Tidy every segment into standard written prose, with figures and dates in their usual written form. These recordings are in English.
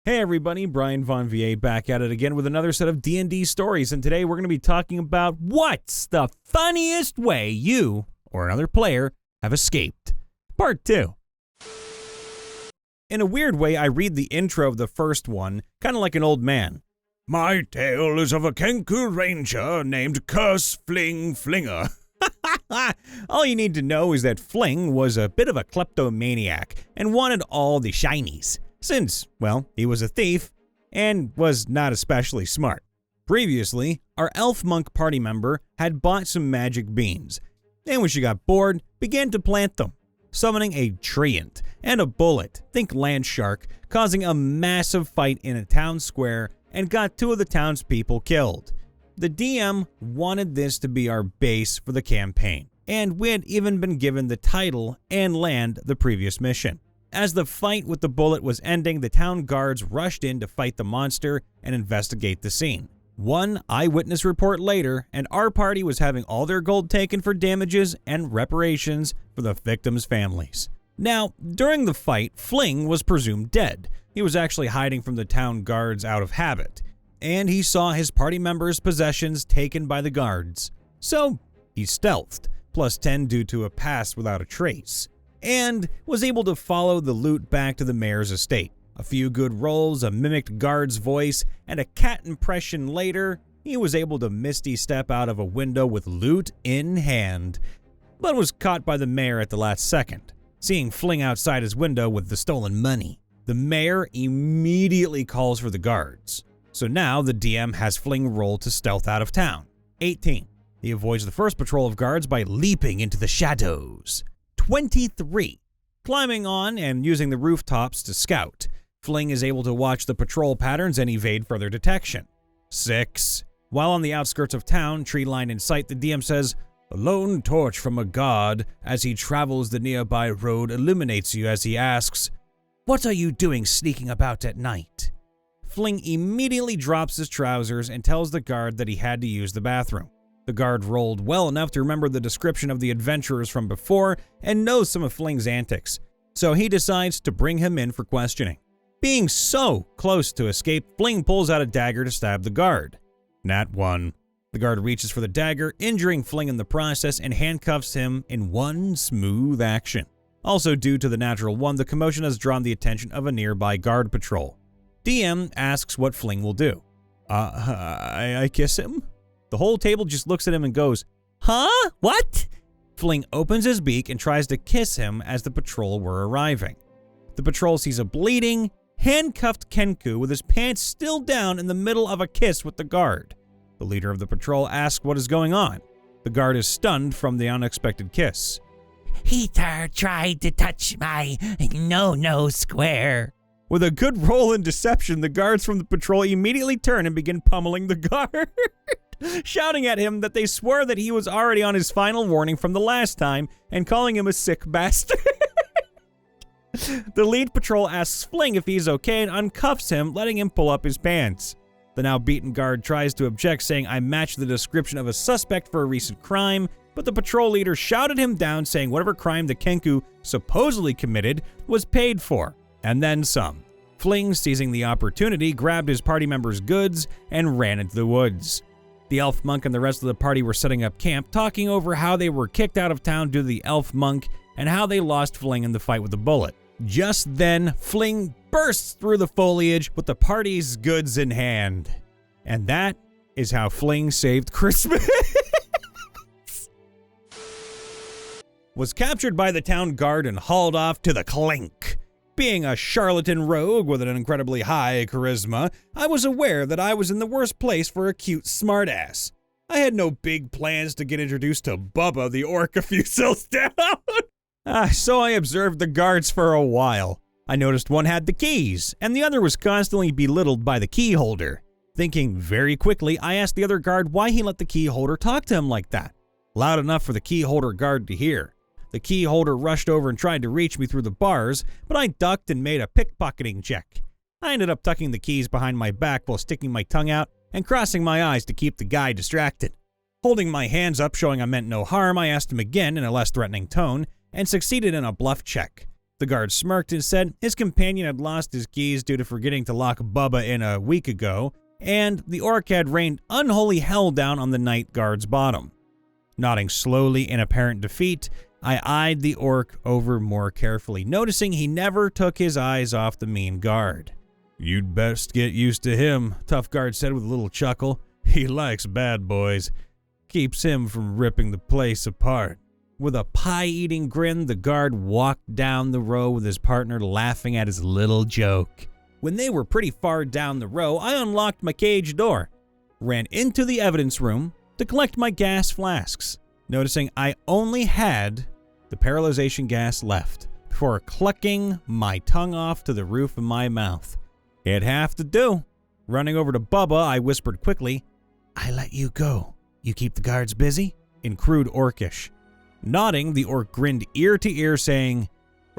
Hey everybody, Brian Von VA back at it again with another set of D&D stories, and today we're going to be talking about what's the funniest way you, or another player, have escaped. Part 2. In a weird way, I read the intro of the first one, kind of like an old man. My tale is of a Kenku ranger named Curse Fling Flinger. All you need to know is that Fling was a bit of a kleptomaniac and wanted all the shinies. Since, well, he was a thief and was not especially smart. Previously, our elf monk party member had bought some magic beans, and when she got bored, began to plant them, summoning a treant and a bullet, think land shark, causing a massive fight in a town square and got 2 of the townspeople killed. The DM wanted this to be our base for the campaign, and we had even been given the title and land the previous mission. As the fight with the bullet was ending, the town guards rushed in to fight the monster and investigate the scene. One eyewitness report later, and our party was having all their gold taken for damages and reparations for the victims' families. Now, during the fight, Fling was presumed dead. He was actually hiding from the town guards out of habit, and he saw his party members' possessions taken by the guards. So, he stealthed, plus 10 due to a pass without a trace, and was able to follow the loot back to the mayor's estate. A few good rolls, a mimicked guard's voice, and a cat impression later, he was able to misty step out of a window with loot in hand, but was caught by the mayor at the last second, seeing Fling outside his window with the stolen money. The mayor immediately calls for the guards, so now the DM has Fling roll to stealth out of town. 18. He avoids the first patrol of guards by leaping into the shadows. 23. Climbing on and using the rooftops to scout, Fling is able to watch the patrol patterns and evade further detection. 6. While on the outskirts of town, tree line in sight, the DM says, "A lone torch from a guard as he travels the nearby road illuminates you as he asks, 'What are you doing sneaking about at night?'" Fling immediately drops his trousers and tells the guard that he had to use the bathroom. The guard rolled well enough to remember the description of the adventurers from before and knows some of Fling's antics, so he decides to bring him in for questioning. Being so close to escape, Fling pulls out a dagger to stab the guard. Nat 1. The guard reaches for the dagger, injuring Fling in the process, and handcuffs him in one smooth action. Also due to the natural 1, the commotion has drawn the attention of a nearby guard patrol. DM asks what Fling will do. I kiss him? The whole table just looks at him and goes, "Huh? What?" Fling opens his beak and tries to kiss him as the patrol were arriving. The patrol sees a bleeding, handcuffed Kenku with his pants still down in the middle of a kiss with the guard. The leader of the patrol asks what is going on. The guard is stunned from the unexpected kiss. "He tried to touch my no square." With a good roll in deception, the guards from the patrol immediately turn and begin pummeling the guard, shouting at him that they swore that he was already on his final warning from the last time and calling him a sick bastard. The lead patrol asks Fling if he's okay and uncuffs him, letting him pull up his pants. The now beaten guard tries to object, saying I matched the description of a suspect for a recent crime, but the patrol leader shouted him down, saying whatever crime the Kenku supposedly committed was paid for, and then some. Fling, seizing the opportunity, grabbed his party member's goods and ran into the woods. The elf monk and the rest of the party were setting up camp, talking over how they were kicked out of town due to the elf monk and how they lost Fling in the fight with the bullet. Just then, Fling bursts through the foliage with the party's goods in hand. And that is how Fling saved Christmas. Was captured by the town guard and hauled off to the clink. Being a charlatan rogue with an incredibly high charisma, I was aware that I was in the worst place for a cute smartass. I had no big plans to get introduced to Bubba the orc a few cells down. So I observed the guards for a while. I noticed one had the keys, and the other was constantly belittled by the key holder. Thinking very quickly, I asked the other guard why he let the key holder talk to him like that. Loud enough for the key holder guard to hear. The key holder rushed over and tried to reach me through the bars, but I ducked and made a pickpocketing check. I ended up tucking the keys behind my back while sticking my tongue out and crossing my eyes to keep the guy distracted. Holding my hands up showing I meant no harm, I asked him again in a less threatening tone and succeeded in a bluff check. The The guard smirked and said his companion had lost his keys due to forgetting to lock Bubba in a week ago, and the orc had rained unholy hell down on the night guard's bottom. Nodding slowly in apparent defeat, I eyed the orc over more carefully, noticing he never took his eyes off the mean guard. "You'd best get used to him," Tough Guard said with a little chuckle. "He likes bad boys. Keeps him from ripping the place apart." With a pie-eating grin, the guard walked down the row with his partner laughing at his little joke. When they were pretty far down the row, I unlocked my cage door, ran into the evidence room to collect my gas flasks, noticing I only had the paralyzation gas left before clucking my tongue off to the roof of my mouth. It'd have to do. Running over to Bubba, I whispered quickly, "I let you go. You keep the guards busy?" in crude Orcish. Nodding, the orc grinned ear to ear, saying,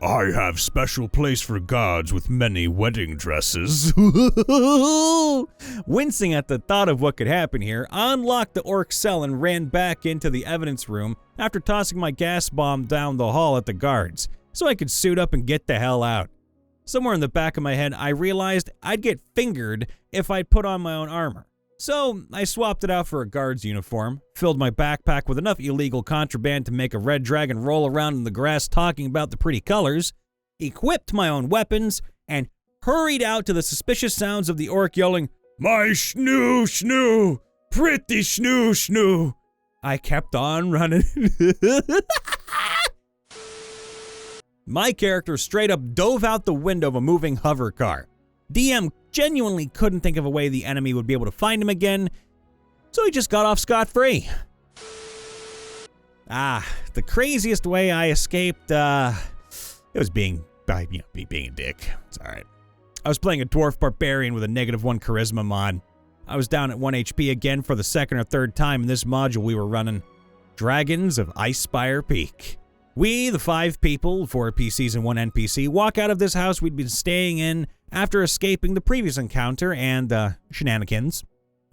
"I have special place for gods with many wedding dresses." Wincing at the thought of what could happen here, I unlocked the orc cell and ran back into the evidence room after tossing my gas bomb down the hall at the guards, so I could suit up and get the hell out. Somewhere in the back of my head, I realized I'd get fingered if I'd put on my own armor. So I swapped it out for a guard's uniform, filled my backpack with enough illegal contraband to make a red dragon roll around in the grass talking about the pretty colors, equipped my own weapons, and hurried out to the suspicious sounds of the orc yelling, "My schnoo schnoo, pretty schnoo schnoo." I kept on running. My character straight up dove out the window of a moving hover car. DM genuinely couldn't think of a way the enemy would be able to find him again, so he just got off scot-free. The craziest way I escaped, it was being a dick. It's alright. I was playing a Dwarf barbarian with a -1 charisma mod. I was down at 1 HP again for the second or third time in this module we were running. Dragons of Icespire Peak. We, the 5 people, 4 PCs and 1 NPC, walk out of this house we'd been staying in after escaping the previous encounter and, shenanigans.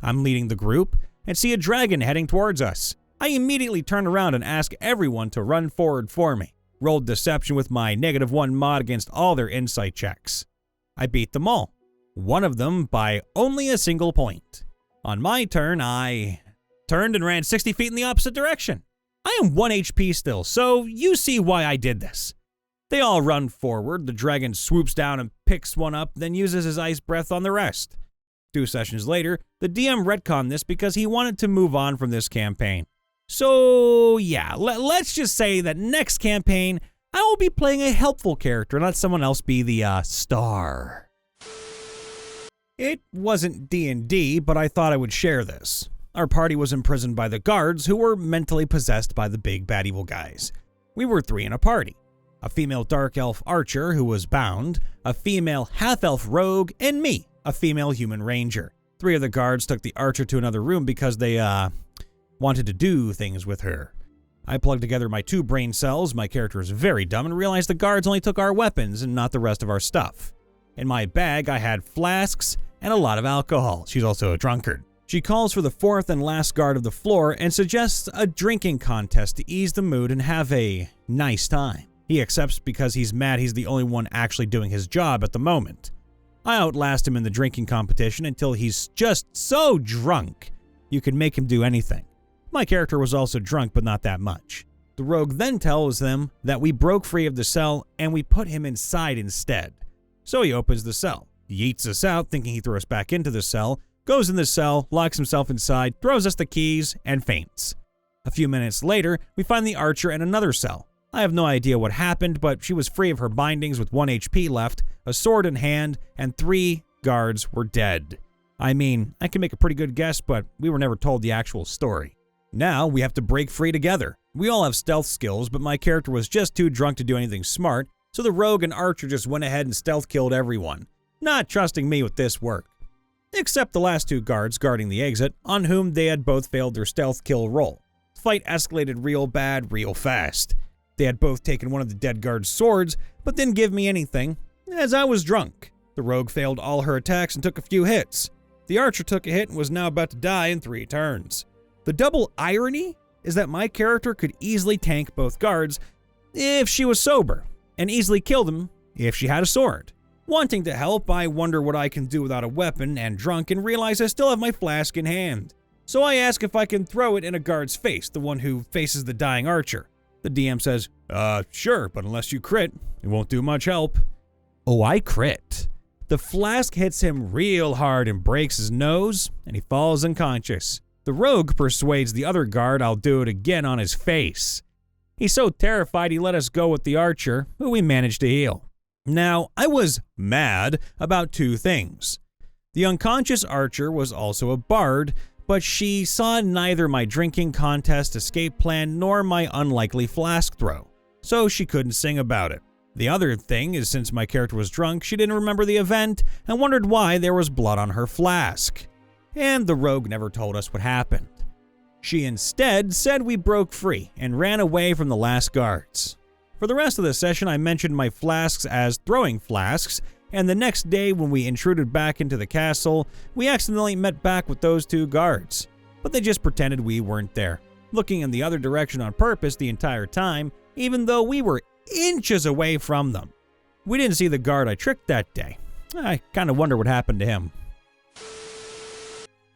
I'm leading the group and see a dragon heading towards us. I immediately turn around and ask everyone to run forward for me. Rolled deception with my -1 mod against all their insight checks. I beat them all. One of them by only a single point. On my turn, I turned and ran 60 feet in the opposite direction. I am 1 HP still, so you see why I did this. They all run forward, the dragon swoops down and picks one up, then uses his ice breath on the rest. 2 sessions later, the DM retconned this because he wanted to move on from this campaign. So yeah, let's just say that next campaign, I will be playing a helpful character, not someone else be the star. It wasn't D&D, but I thought I would share this. Our party was imprisoned by the guards who were mentally possessed by the big bad evil guys. We were 3 in a party. A female dark elf archer who was bound, a female half-elf rogue, and me, a female human ranger. 3 of the guards took the archer to another room because they, wanted to do things with her. I plugged together my 2 brain cells, my character is very dumb, and realized the guards only took our weapons and not the rest of our stuff. In my bag, I had flasks and a lot of alcohol. She's also a drunkard. She calls for the 4th and last guard of the floor and suggests a drinking contest to ease the mood and have a nice time. He accepts because he's mad he's the only one actually doing his job at the moment. I outlast him in the drinking competition until he's just so drunk you can make him do anything. My character was also drunk, but not that much. The rogue then tells them that we broke free of the cell and we put him inside instead. So he opens the cell, yeets us out thinking he threw us back into the cell, goes in the cell, locks himself inside, throws us the keys, and faints. A few minutes later, we find the archer in another cell. I have no idea what happened, but she was free of her bindings with 1 HP left, a sword in hand, and 3 guards were dead. I mean, I can make a pretty good guess, but we were never told the actual story. Now, we have to break free together. We all have stealth skills, but my character was just too drunk to do anything smart, so the rogue and archer just went ahead and stealth killed everyone, not trusting me with this work. Except the last 2 guards guarding the exit, on whom they had both failed their stealth kill roll. The fight escalated real bad, real fast. They had both taken one of the dead guards' swords, but didn't give me anything, as I was drunk. The rogue failed all her attacks and took a few hits. The archer took a hit and was now about to die in 3 turns. The double irony is that my character could easily tank both guards if she was sober, and easily killed him if she had a sword. Wanting to help, I wonder what I can do without a weapon and drunk and realize I still have my flask in hand. So I ask if I can throw it in a guard's face, the one who faces the dying archer. The DM says, sure, but unless you crit, it won't do much help. Oh, I crit. The flask hits him real hard and breaks his nose, and he falls unconscious. The rogue persuades the other guard I'll do it again on his face. He's so terrified he let us go with the archer, who we managed to heal. Now, I was mad about two things. The unconscious archer was also a bard, but she saw neither my drinking contest escape plan nor my unlikely flask throw, so she couldn't sing about it. The other thing is, since my character was drunk, she didn't remember the event and wondered why there was blood on her flask. And the rogue never told us what happened. She instead said we broke free and ran away from the last guards. For the rest of the session, I mentioned my flasks as throwing flasks, and the next day when we intruded back into the castle, we accidentally met back with those two guards. But they just pretended we weren't there, looking in the other direction on purpose the entire time, even though we were inches away from them. We didn't see the guard I tricked that day. I kind of wonder what happened to him.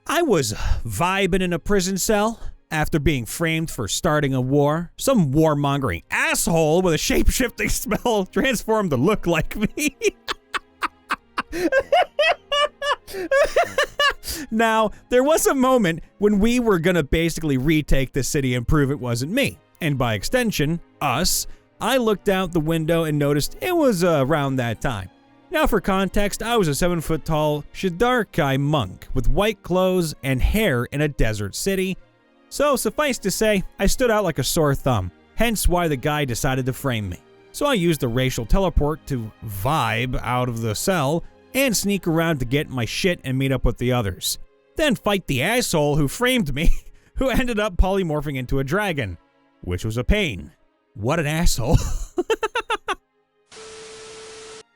I was vibing in a prison cell after being framed for starting a war. Some warmongering asshole with a shape-shifting spell transformed to look like me. Now, there was a moment when we were gonna basically retake the city and prove it wasn't me, and by extension, us. I looked out the window and noticed it was around that time. Now for context, I was a 7-foot-tall shadar-kai monk with white clothes and hair in a desert city. So suffice to say, I stood out like a sore thumb, hence why the guy decided to frame me. So I used the racial teleport to vibe out of the cell and sneak around to get my shit and meet up with the others. Then fight the asshole who framed me, who ended up polymorphing into a dragon, which was a pain. What an asshole.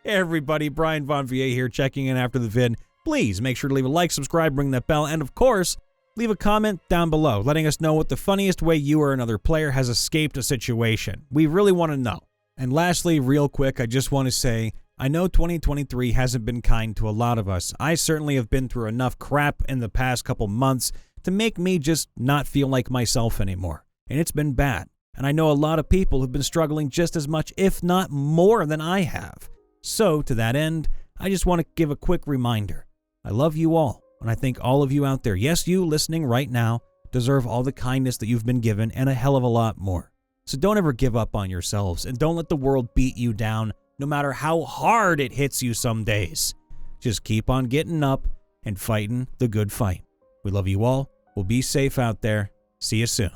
Hey everybody, Brian Von VA here, checking in after the vid. Please make sure to leave a like, subscribe, ring that bell, and of course, leave a comment down below letting us know what the funniest way you or another player has escaped a situation. We really want to know. And lastly, real quick, I just want to say, I know 2023 hasn't been kind to a lot of us. I certainly have been through enough crap in the past couple months to make me just not feel like myself anymore. And it's been bad. And I know a lot of people who've been struggling just as much, if not more than I have. So, to that end, I just want to give a quick reminder. I love you all, and I think all of you out there, yes, you listening right now, deserve all the kindness that you've been given and a hell of a lot more. So don't ever give up on yourselves, and don't let the world beat you down, no matter how hard it hits you some days. Just keep on getting up and fighting the good fight. We love you all. We'll be safe out there. See you soon.